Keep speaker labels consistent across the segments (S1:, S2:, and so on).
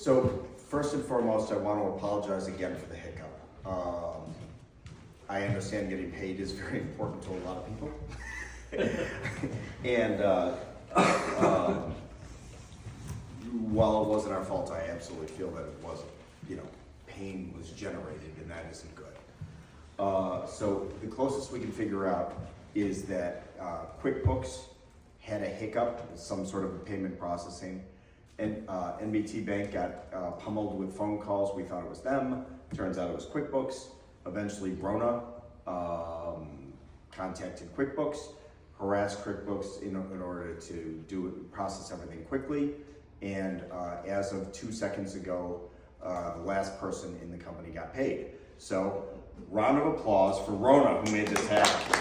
S1: So first and foremost, I want to apologize again for the hiccup. I understand getting paid is very important to a lot of people. And while it wasn't our fault, I absolutely feel that it was, pain was generated, and that isn't good. So the closest we can figure out is that QuickBooks had a hiccup, some sort of a payment processing, and NBT Bank got pummeled with phone calls. We thought it was them. Turns out it was QuickBooks. Eventually, Rona contacted QuickBooks, harassed QuickBooks in order to process everything quickly. And as of 2 seconds ago, the last person in the company got paid. So, round of applause for Rona, who made this happen.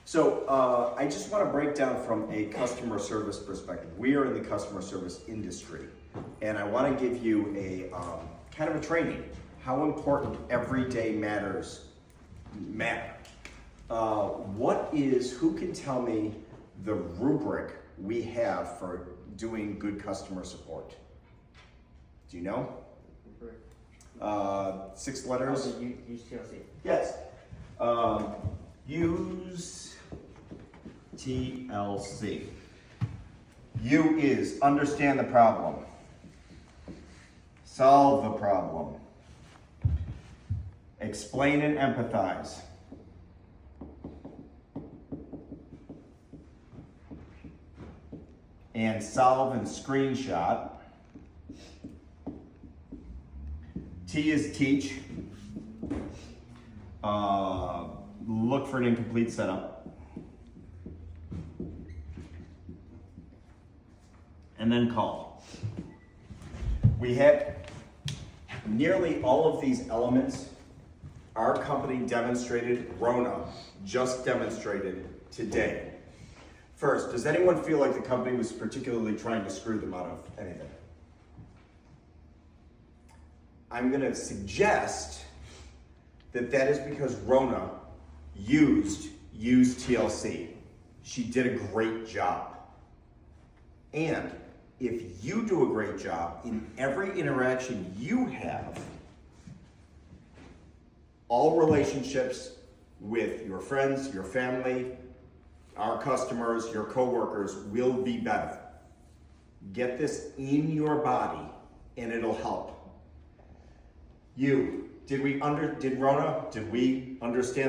S1: So, I just want to break down from a customer service perspective. We are in the customer service industry, and I want to give you a kind of a training, how important everyday matters matter. Who can tell me the rubric we have for doing good customer support? Do you know? 6 letters.
S2: Use TLC.
S1: Yes. Use TLC. U is understand the problem. Solve the problem. Explain and empathize. And solve and screenshot. T is teach. Look for an incomplete setup. And then call. We have nearly all of these elements. Our company demonstrated, Rona just demonstrated today. First, does anyone feel like the company was particularly trying to screw them out of anything? I'm going to suggest that is because Rona used TLC. She did a great job. And if you do a great job in every interaction you have, all relationships with your friends, your family, our customers, your coworkers will be better. Get this in your body and it'll help. Did we understand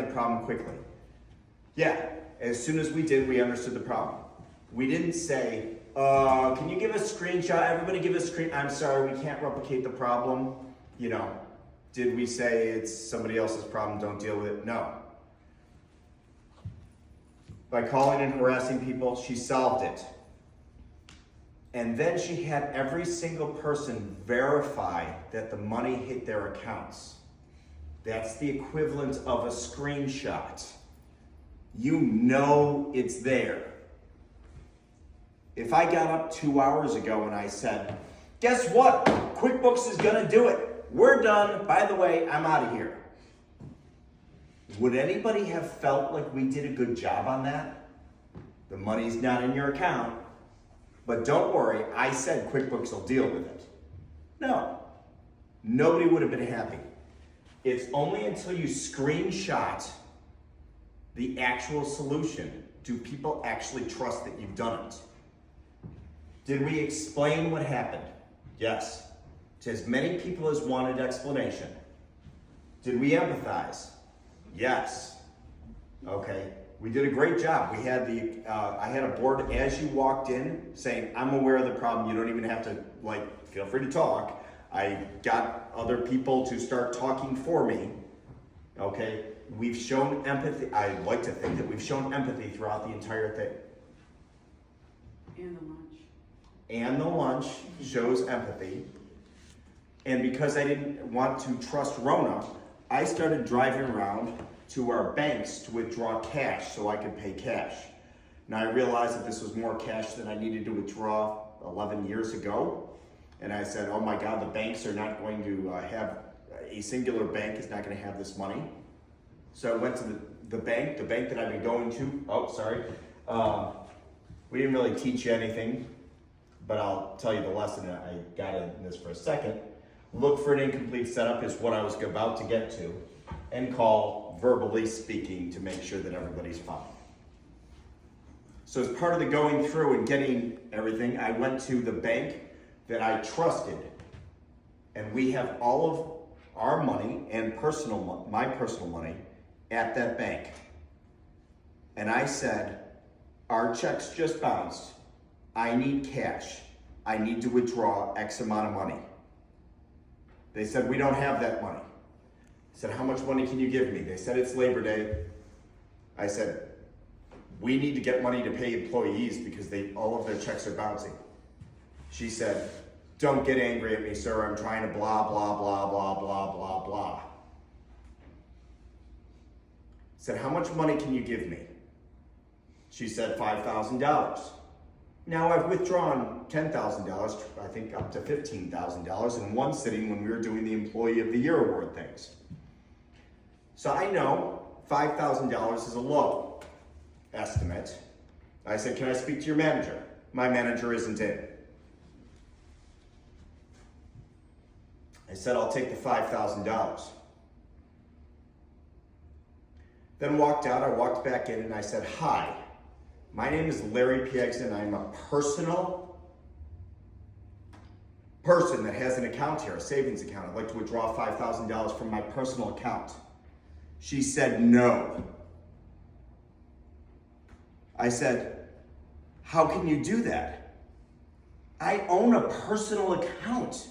S1: the problem quickly? Yeah, as soon as we did, we understood the problem. We didn't say, can you give a screenshot? Everybody give a screen. I'm sorry, we can't replicate the problem. Did we say it's somebody else's problem, don't deal with it? No. By calling and harassing people, she solved it. And then she had every single person verify that the money hit their accounts. That's the equivalent of a screenshot. You know it's there. If I got up 2 hours ago and I said, guess what? QuickBooks is gonna do it. We're done. By the way, I'm out of here. Would anybody have felt like we did a good job on that? The money's not in your account, but don't worry, I said QuickBooks will deal with it. No, nobody would have been happy. It's only until you screenshot the actual solution do people actually trust that you've done it. Did we explain what happened? Yes. To as many people as wanted explanation. Did we empathize? Yes. Okay. We did a great job. We had I had a board as you walked in saying, I'm aware of the problem. You don't even have to, feel free to talk. I got other people to start talking for me. Okay. We've shown empathy. I like to think that we've shown empathy throughout the entire thing.
S3: And the lunch.
S1: And the lunch shows empathy. And because I didn't want to trust Rona, I started driving around to our banks to withdraw cash so I could pay cash. Now I realized that this was more cash than I needed to withdraw 11 years ago. And I said, oh my God, the banks are not going to have, a singular bank is not going to have this money. So I went to the bank that I've been going to, We didn't really teach you anything, but I'll tell you the lesson. I got in this for a second. Look for an incomplete setup is what I was about to get to, and call verbally speaking to make sure that everybody's fine. So as part of the going through and getting everything, I went to the bank that I trusted, and we have all of our money and my personal money at that bank. And I said, our checks just bounced. I need cash. I need to withdraw X amount of money. They said, we don't have that money. I said, how much money can you give me? They said, it's Labor Day. I said, we need to get money to pay employees because all of their checks are bouncing. She said, don't get angry at me, sir. I'm trying to blah, blah, blah, blah, blah, blah, blah. I said, how much money can you give me? She said, $5,000. Now I've withdrawn $10,000, I think up to $15,000 in one sitting when we were doing the Employee of the Year award things. So I know $5,000 is a low estimate. I said, can I speak to your manager? My manager isn't in. I said, I'll take the $5,000. Then walked out, I walked back in and I said, hi, my name is Larry Piegson. I'm a personal person that has an account here, a savings account. I'd like to withdraw $5,000 from my personal account. She said, no. I said, how can you do that? I own a personal account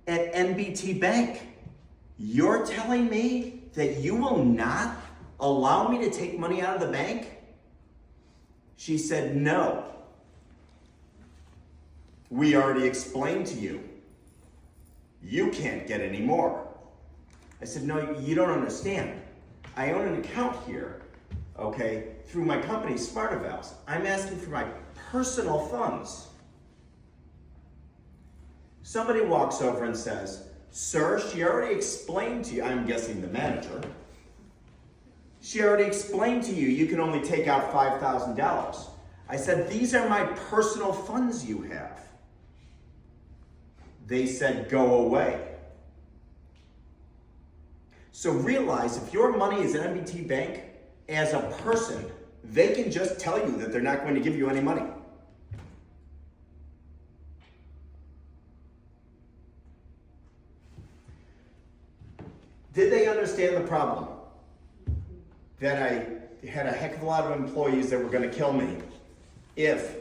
S1: at NBT Bank. You're telling me that you will not allow me to take money out of the bank? She said, no. We already explained to you. You can't get any more. I said, no, you don't understand. I own an account here, okay, through my company, SmartAvals. I'm asking for my personal funds. Somebody walks over and says, sir, she already explained to you, I'm guessing the manager, she already explained to you, you can only take out $5,000. I said, these are my personal funds you have. They said, go away. So realize if your money is at NBT Bank, as a person, they can just tell you that they're not going to give you any money. Did they understand the problem? That I had a heck of a lot of employees that were going to kill me if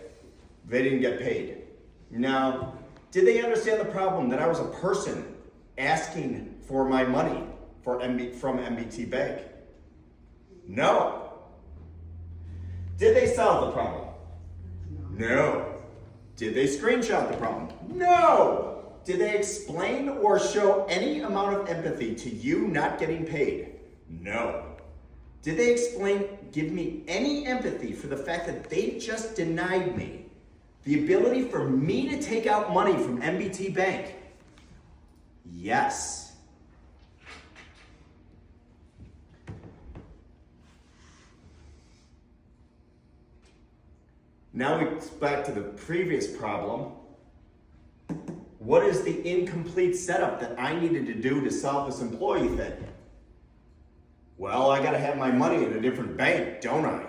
S1: they didn't get paid. Now, did they understand the problem that I was a person asking for my money from NBT Bank? No. Did they solve the problem? No. Did they screenshot the problem? No. Did they explain or show any amount of empathy to you not getting paid? No. Did they give me any empathy for the fact that they just denied me the ability for me to take out money from NBT Bank? Yes. Now it's back to the previous problem. What is the incomplete setup that I needed to do to solve this employee thing? Well, I gotta have my money in a different bank, don't I?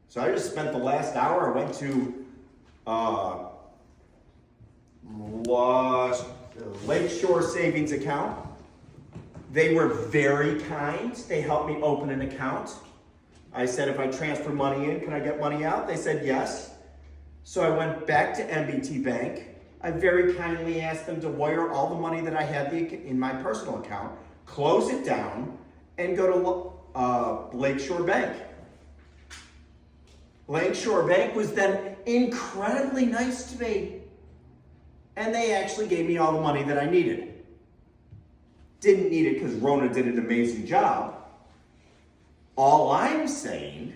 S1: So I just spent the last hour, I went to Lakeshore Savings Account. They were very kind. They helped me open an account. I said, if I transfer money in, can I get money out? They said yes. So I went back to NBT Bank. I very kindly asked them to wire all the money that I had in my personal account, close it down, and go to Lakeshore Bank. Lakeshore Bank was then incredibly nice to me. And they actually gave me all the money that I needed. Didn't need it because Rona did an amazing job. All I'm saying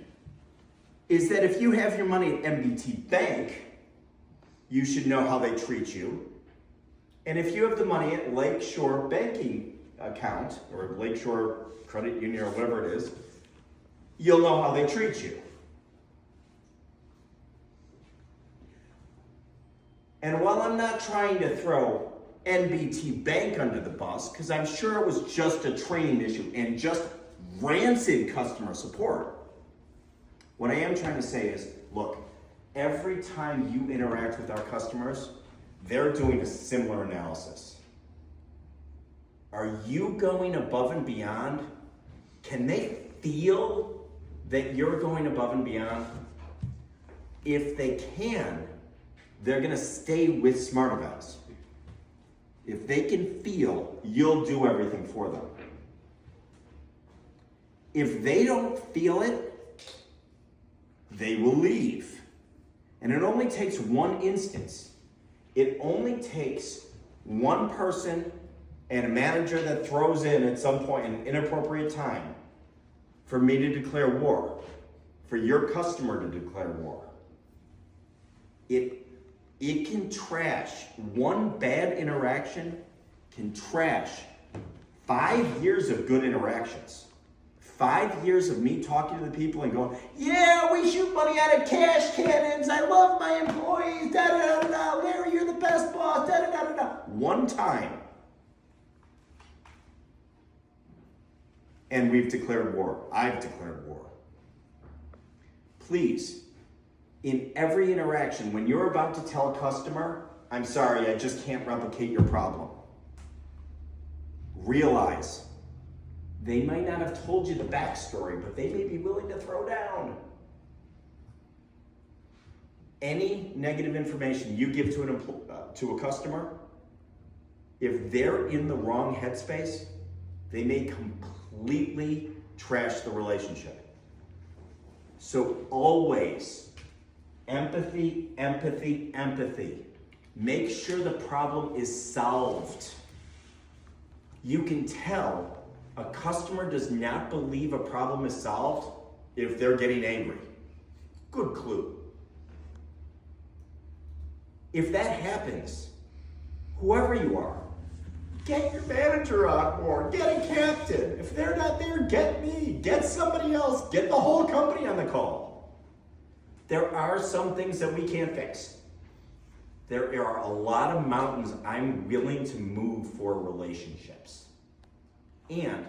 S1: is that if you have your money at NBT Bank, you should know how they treat you. And if you have the money at Lakeshore Banking account, or Lakeshore Credit Union, or whatever it is, you'll know how they treat you. And while I'm not trying to throw NBT Bank under the bus, because I'm sure it was just a training issue and just rancid customer support, what I am trying to say is, look, every time you interact with our customers, they're doing a similar analysis. Are you going above and beyond? Can they feel that you're going above and beyond? If they can, they're gonna stay with SmartEvents. If they can feel you'll do everything for them. If they don't feel it, they will leave. And it only takes one instance. It only takes one person and a manager that throws in at some point an inappropriate time for me to declare war, for your customer to declare war. It can trash, one bad interaction can trash 5 years of good interactions. 5 years of me talking to the people and going, yeah, we shoot money out of cash cannons, I love my employees, da da da da, Larry, you're the best boss, da da da da da. One time. And we've declared war. I've declared war. Please, in every interaction, when you're about to tell a customer, I'm sorry, I just can't replicate your problem, realize they might not have told you the backstory, but they may be willing to throw down. Any negative information you give to a customer, if they're in the wrong headspace, they may completely trash the relationship. So always, empathy, empathy, empathy. Make sure the problem is solved. You can tell a customer does not believe a problem is solved if they're getting angry. Good clue. If that happens, whoever you are, get your manager on board, get a captain. If they're not there, get me, get somebody else, get the whole company on the call. There are some things that we can't fix. There are a lot of mountains I'm willing to move for relationships. And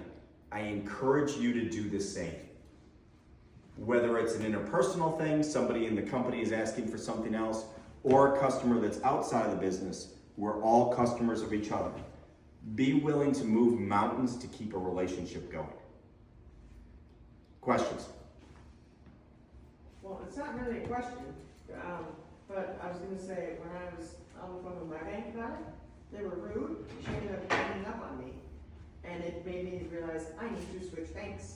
S1: I encourage you to do the same. Whether it's an interpersonal thing, somebody in the company is asking for something else, or a customer that's outside of the business, we're all customers of each other. Be willing to move mountains to keep a relationship going. Questions?
S2: Well, it's not really a question, but I was going to say, when I was on the phone with my bank about it, they were rude. She ended up hanging up on me. And it made me realize I need to switch banks.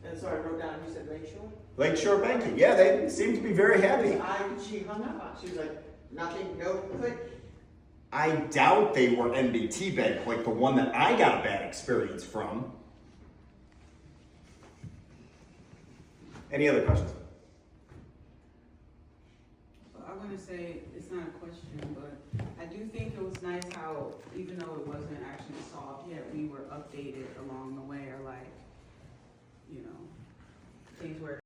S2: And so I wrote down, you said Lakeshore?
S1: Lakeshore Banking, yeah, they seem to be very happy.
S2: She hung up on. She was like, nothing, no, click.
S1: I doubt they were NBT Bank, like the one that I got a bad experience from. Any other questions?
S3: I want to say, it's not a question, but I do think it was nice how, even though it wasn't actually solved yet, we were updated along the way, or like, you know, things were